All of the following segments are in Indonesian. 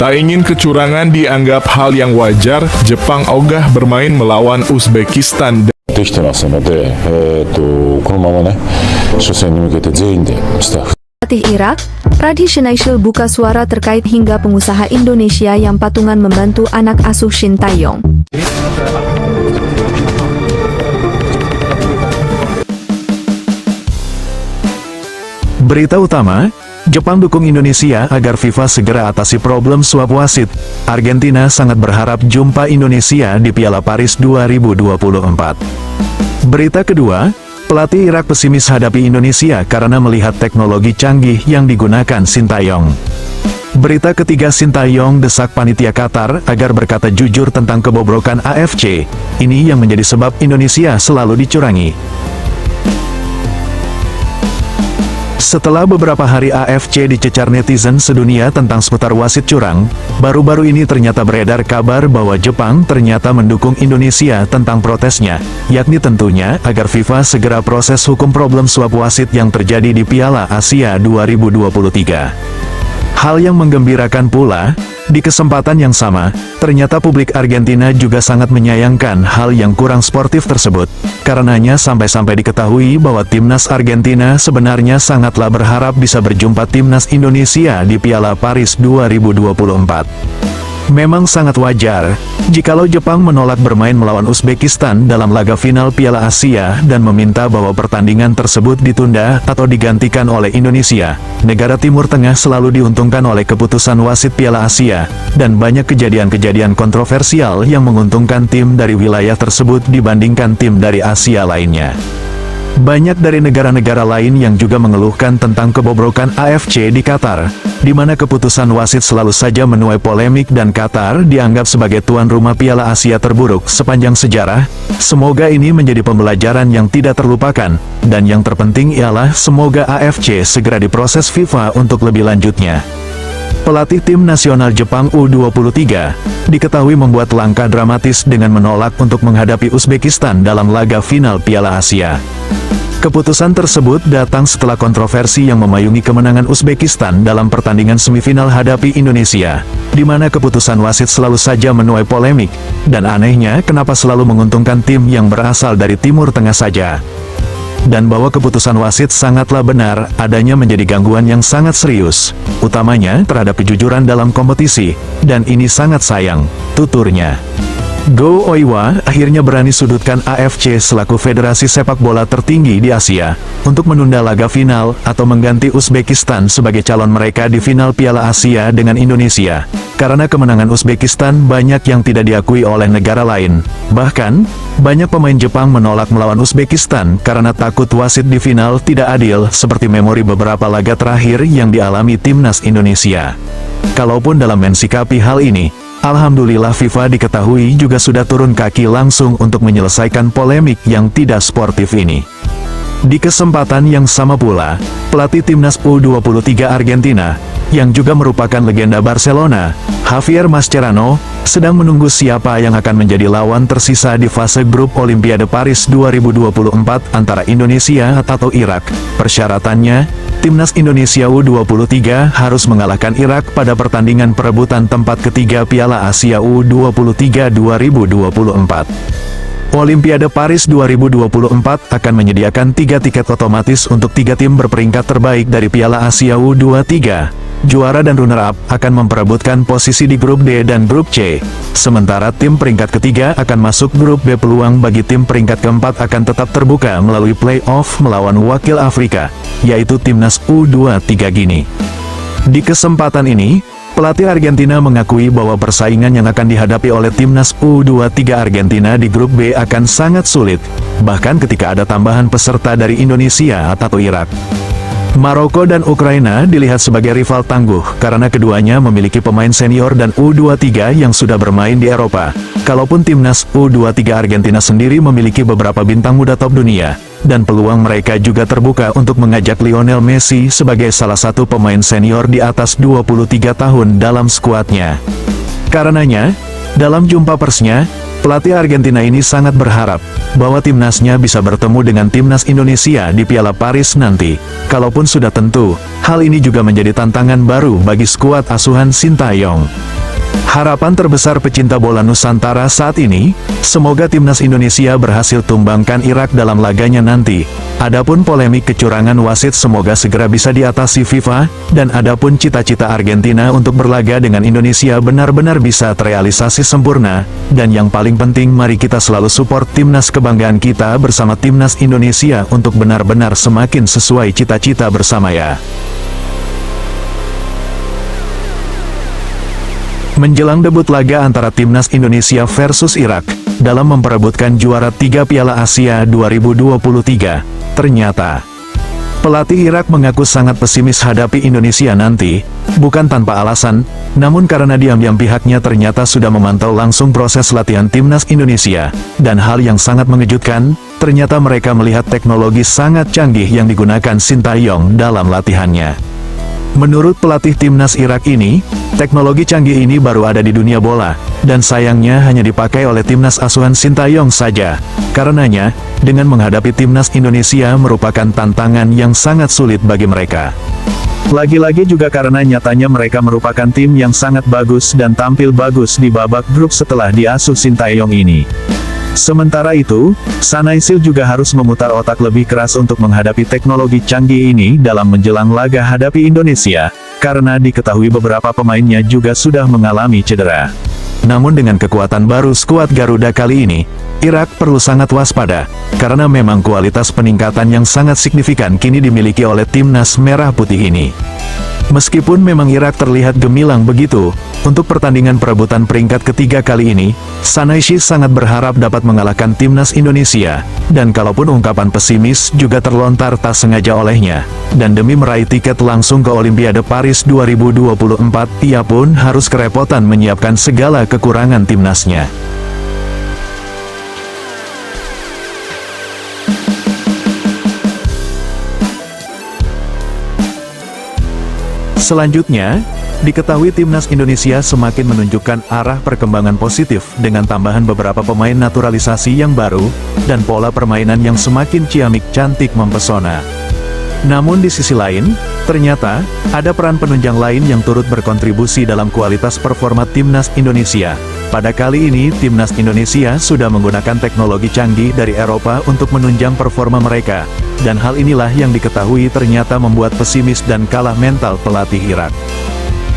Tak ingin kecurangan dianggap hal yang wajar, Jepang ogah bermain melawan Uzbekistan できてますので、このままね、初戦に向けて全員でスタッフ Pelatih Irak, Radhi Shinaishil buka suara terkait hingga pengusaha Indonesia yang patungan membantu anak asuh Shin Tae-yong. Berita utama, Jepang dukung Indonesia agar FIFA segera atasi problem suap wasit. Argentina sangat berharap jumpa Indonesia di Piala Paris 2024. Berita kedua, pelatih Irak pesimis hadapi Indonesia karena melihat teknologi canggih yang digunakan Shin Tae-yong. Berita ketiga, Shin Tae-yong desak panitia Qatar agar berkata jujur tentang kebobrokan AFC. Ini yang menjadi sebab Indonesia selalu dicurangi. Setelah beberapa hari AFC dicecar netizen sedunia tentang seputar wasit curang, baru-baru ini ternyata beredar kabar bahwa Jepang ternyata mendukung Indonesia tentang protesnya, yakni tentunya agar FIFA segera proses hukum problem suap wasit yang terjadi di Piala Asia 2023. Hal yang menggembirakan pula, di kesempatan yang sama, ternyata publik Argentina juga sangat menyayangkan hal yang kurang sportif tersebut. Karenanya sampai-sampai diketahui bahwa timnas Argentina sebenarnya sangatlah berharap bisa berjumpa timnas Indonesia di Piala Paris 2024. Memang sangat wajar, jikalau Jepang menolak bermain melawan Uzbekistan dalam laga final Piala Asia dan meminta bahwa pertandingan tersebut ditunda atau digantikan oleh Indonesia. Negara Timur Tengah selalu diuntungkan oleh keputusan wasit Piala Asia, dan banyak kejadian-kejadian kontroversial yang menguntungkan tim dari wilayah tersebut dibandingkan tim dari Asia lainnya. Banyak dari negara-negara lain yang juga mengeluhkan tentang kebobrokan AFC di Qatar, di mana keputusan wasit selalu saja menuai polemik dan Qatar dianggap sebagai tuan rumah Piala Asia terburuk sepanjang sejarah. Semoga ini menjadi pembelajaran yang tidak terlupakan, dan yang terpenting ialah semoga AFC segera diproses FIFA untuk lebih lanjutnya. Pelatih tim nasional Jepang U23 diketahui membuat langkah dramatis dengan menolak untuk menghadapi Uzbekistan dalam laga final Piala Asia. Keputusan tersebut datang setelah kontroversi yang memayungi kemenangan Uzbekistan dalam pertandingan semifinal hadapi Indonesia, di mana keputusan wasit selalu saja menuai polemik, dan anehnya kenapa selalu menguntungkan tim yang berasal dari Timur Tengah saja. Dan bahwa keputusan wasit sangatlah benar, adanya menjadi gangguan yang sangat serius, utamanya terhadap kejujuran dalam kompetisi, dan ini sangat sayang, tuturnya. Go Oiwa akhirnya berani sudutkan AFC selaku federasi sepak bola tertinggi di Asia, untuk menunda laga final, atau mengganti Uzbekistan sebagai calon mereka di final Piala Asia dengan Indonesia, karena kemenangan Uzbekistan banyak yang tidak diakui oleh negara lain. Bahkan, banyak pemain Jepang menolak melawan Uzbekistan karena takut wasit di final tidak adil, seperti memori beberapa laga terakhir yang dialami timnas Indonesia. Kalaupun dalam mensikapi hal ini, alhamdulillah FIFA diketahui juga sudah turun kaki langsung untuk menyelesaikan polemik yang tidak sportif ini. Di kesempatan yang sama pula, pelatih timnas U23 Argentina, yang juga merupakan legenda Barcelona, Javier Mascherano, sedang menunggu siapa yang akan menjadi lawan tersisa di fase grup Olimpiade Paris 2024 antara Indonesia atau Irak. Persyaratannya, timnas Indonesia U23 harus mengalahkan Irak pada pertandingan perebutan tempat ketiga Piala Asia U23 2024. Olimpiade Paris 2024 akan menyediakan 3 tiket otomatis untuk 3 tim berperingkat terbaik dari Piala Asia U23. Juara dan runner-up akan memperebutkan posisi di grup D dan grup C. Sementara tim peringkat ketiga akan masuk grup B. Peluang bagi tim peringkat keempat akan tetap terbuka melalui play-off melawan wakil Afrika, yaitu timnas U23 Gini. Di kesempatan ini, pelatih Argentina mengakui bahwa persaingan yang akan dihadapi oleh timnas U23 Argentina di grup B akan sangat sulit, bahkan ketika ada tambahan peserta dari Indonesia atau Irak. Maroko dan Ukraina dilihat sebagai rival tangguh karena keduanya memiliki pemain senior dan U23 yang sudah bermain di Eropa. Kalaupun timnas U23 Argentina sendiri memiliki beberapa bintang muda top dunia, dan peluang mereka juga terbuka untuk mengajak Lionel Messi sebagai salah satu pemain senior di atas 23 tahun dalam skuadnya. Karenanya, dalam jumpa persnya, pelatih Argentina ini sangat berharap bahwa timnasnya bisa bertemu dengan timnas Indonesia di Piala Paris nanti. Kalaupun sudah tentu, hal ini juga menjadi tantangan baru bagi skuad asuhan Shin Tae-yong. Harapan terbesar pecinta bola Nusantara saat ini, semoga timnas Indonesia berhasil tumbangkan Irak dalam laganya nanti. Adapun polemik kecurangan wasit semoga segera bisa diatasi FIFA, dan adapun cita-cita Argentina untuk berlaga dengan Indonesia benar-benar bisa terrealisasi sempurna. Dan yang paling penting, mari kita selalu support timnas kebanggaan kita bersama timnas Indonesia untuk benar-benar semakin sesuai cita-cita bersama ya. Menjelang debut laga antara timnas Indonesia versus Irak, dalam memperebutkan juara 3 Piala Asia 2023, ternyata pelatih Irak mengaku sangat pesimis hadapi Indonesia nanti, bukan tanpa alasan, namun karena diam-diam pihaknya ternyata sudah memantau langsung proses latihan timnas Indonesia, dan hal yang sangat mengejutkan, ternyata mereka melihat teknologi sangat canggih yang digunakan Sintayong dalam latihannya. Menurut pelatih timnas Irak ini, teknologi canggih ini baru ada di dunia bola, dan sayangnya hanya dipakai oleh timnas asuhan Sintayong saja. Karenanya, dengan menghadapi timnas Indonesia merupakan tantangan yang sangat sulit bagi mereka. Lagi-lagi juga karena nyatanya mereka merupakan tim yang sangat bagus dan tampil bagus di babak grup setelah diasuh Sintayong ini. Sementara itu, Sanaisil juga harus memutar otak lebih keras untuk menghadapi teknologi canggih ini dalam menjelang laga hadapi Indonesia, karena diketahui beberapa pemainnya juga sudah mengalami cedera. Namun dengan kekuatan baru skuad Garuda kali ini, Irak perlu sangat waspada, karena memang kualitas peningkatan yang sangat signifikan kini dimiliki oleh timnas merah putih ini. Meskipun memang Irak terlihat gemilang begitu, untuk pertandingan perebutan peringkat ketiga kali ini, Sanaishi sangat berharap dapat mengalahkan timnas Indonesia, dan kalaupun ungkapan pesimis juga terlontar tak sengaja olehnya, dan demi meraih tiket langsung ke Olimpiade Paris 2024, ia pun harus kerepotan menyiapkan segala kekurangan timnasnya. Selanjutnya, diketahui timnas Indonesia semakin menunjukkan arah perkembangan positif dengan tambahan beberapa pemain naturalisasi yang baru, dan pola permainan yang semakin ciamik cantik mempesona. Namun di sisi lain, ternyata, ada peran penunjang lain yang turut berkontribusi dalam kualitas performa timnas Indonesia. Pada kali ini, timnas Indonesia sudah menggunakan teknologi canggih dari Eropa untuk menunjang performa mereka, dan hal inilah yang diketahui ternyata membuat pesimis dan kalah mental pelatih Irak.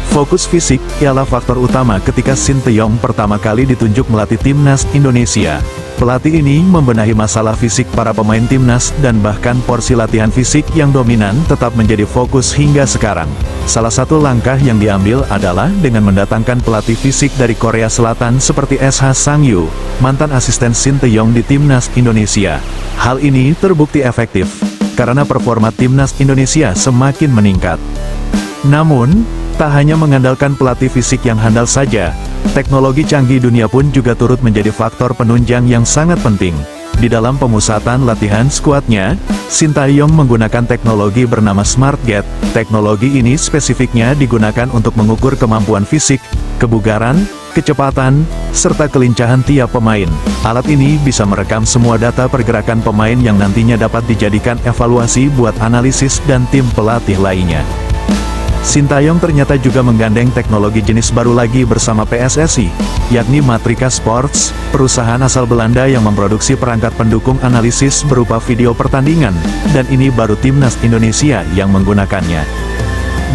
Fokus fisik ialah faktor utama ketika Sintayong pertama kali ditunjuk melatih timnas Indonesia. Pelatih ini membenahi masalah fisik para pemain timnas dan bahkan porsi latihan fisik yang dominan tetap menjadi fokus hingga sekarang. Salah satu langkah yang diambil adalah dengan mendatangkan pelatih fisik dari Korea Selatan seperti SH Sang-yu, mantan asisten Sintayong di timnas Indonesia. Hal ini terbukti efektif, karena performa timnas Indonesia semakin meningkat. Namun, tak hanya mengandalkan pelatih fisik yang handal saja, teknologi canggih dunia pun juga turut menjadi faktor penunjang yang sangat penting. Di dalam pemusatan latihan skuadnya, Sintayong menggunakan teknologi bernama SmartGate. Teknologi ini spesifiknya digunakan untuk mengukur kemampuan fisik, kebugaran, kecepatan, serta kelincahan tiap pemain. Alat ini bisa merekam semua data pergerakan pemain yang nantinya dapat dijadikan evaluasi buat analisis dan tim pelatih lainnya. Sintayong ternyata juga menggandeng teknologi jenis baru lagi bersama PSSI, yakni Matrika Sports, perusahaan asal Belanda yang memproduksi perangkat pendukung analisis berupa video pertandingan, dan ini baru timnas Indonesia yang menggunakannya.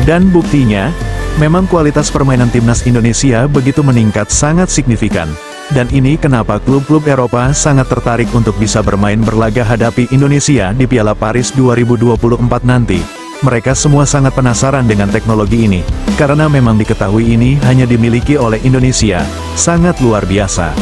Dan buktinya, memang kualitas permainan timnas Indonesia begitu meningkat sangat signifikan. Dan ini kenapa klub-klub Eropa sangat tertarik untuk bisa bermain berlaga hadapi Indonesia di Piala Paris 2024 nanti. Mereka semua sangat penasaran dengan teknologi ini, karena memang diketahui ini hanya dimiliki oleh Indonesia, sangat luar biasa.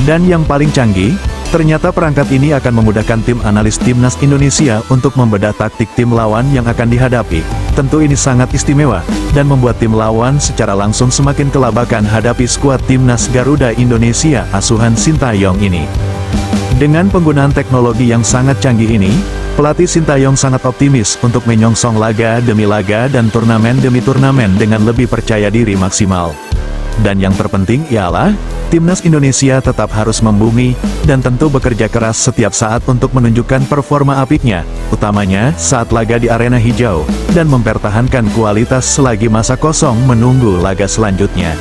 Dan yang paling canggih, ternyata perangkat ini akan memudahkan tim analis timnas Indonesia untuk membedah taktik tim lawan yang akan dihadapi. Tentu ini sangat istimewa, dan membuat tim lawan secara langsung semakin kelabakan hadapi skuad timnas Garuda Indonesia asuhan Sintayong ini. Dengan penggunaan teknologi yang sangat canggih ini, pelatih Sintayong sangat optimis untuk menyongsong laga demi laga dan turnamen demi turnamen dengan lebih percaya diri maksimal. Dan yang terpenting ialah, timnas Indonesia tetap harus membumi, dan tentu bekerja keras setiap saat untuk menunjukkan performa apiknya, utamanya saat laga di arena hijau, dan mempertahankan kualitas selagi masa kosong menunggu laga selanjutnya.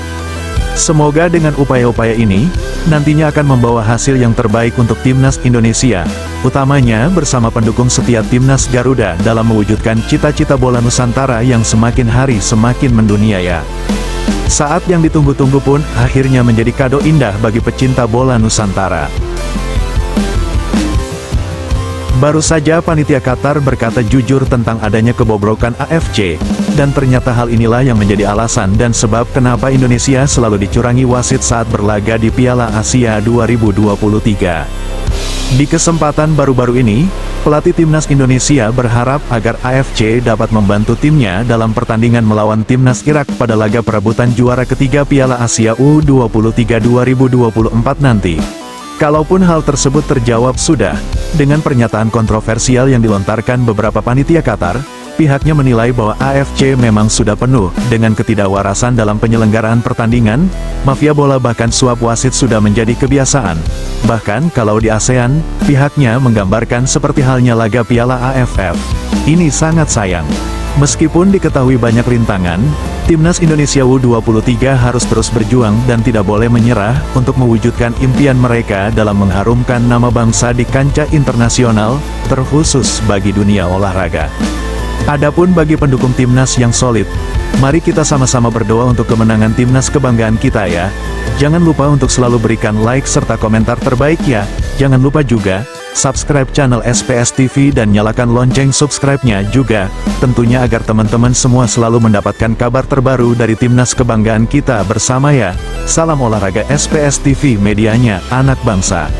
Semoga dengan upaya-upaya ini, nantinya akan membawa hasil yang terbaik untuk Timnas Indonesia, utamanya bersama pendukung setia Timnas Garuda dalam mewujudkan cita-cita bola Nusantara yang semakin hari semakin mendunia ya. Saat yang ditunggu-tunggu pun akhirnya menjadi kado indah bagi pecinta bola Nusantara. Baru saja panitia Qatar berkata jujur tentang adanya kebobrokan AFC, dan ternyata hal inilah yang menjadi alasan dan sebab kenapa Indonesia selalu dicurangi wasit saat berlaga di Piala Asia 2023. Di kesempatan baru-baru ini, pelatih Timnas Indonesia berharap agar AFC dapat membantu timnya dalam pertandingan melawan Timnas Irak pada laga perebutan juara ketiga Piala Asia U23 2024 nanti. Kalaupun hal tersebut terjawab sudah, dengan pernyataan kontroversial yang dilontarkan beberapa panitia Qatar, pihaknya menilai bahwa AFC memang sudah penuh dengan ketidakwarasan dalam penyelenggaraan pertandingan, mafia bola bahkan suap wasit sudah menjadi kebiasaan. Bahkan kalau di ASEAN, pihaknya menggambarkan seperti halnya laga Piala AFF. Ini sangat sayang. Meskipun diketahui banyak rintangan, Timnas Indonesia U23 harus terus berjuang dan tidak boleh menyerah untuk mewujudkan impian mereka dalam mengharumkan nama bangsa di kancah internasional, terkhusus bagi dunia olahraga. Adapun bagi pendukung Timnas yang solid, mari kita sama-sama berdoa untuk kemenangan Timnas kebanggaan kita ya. Jangan lupa untuk selalu berikan like serta komentar terbaik ya. Jangan lupa juga subscribe channel SPS TV dan nyalakan lonceng subscribe-nya juga, tentunya agar teman-teman semua selalu mendapatkan kabar terbaru dari Timnas kebanggaan kita bersama ya. Salam olahraga SPS TV, medianya anak bangsa.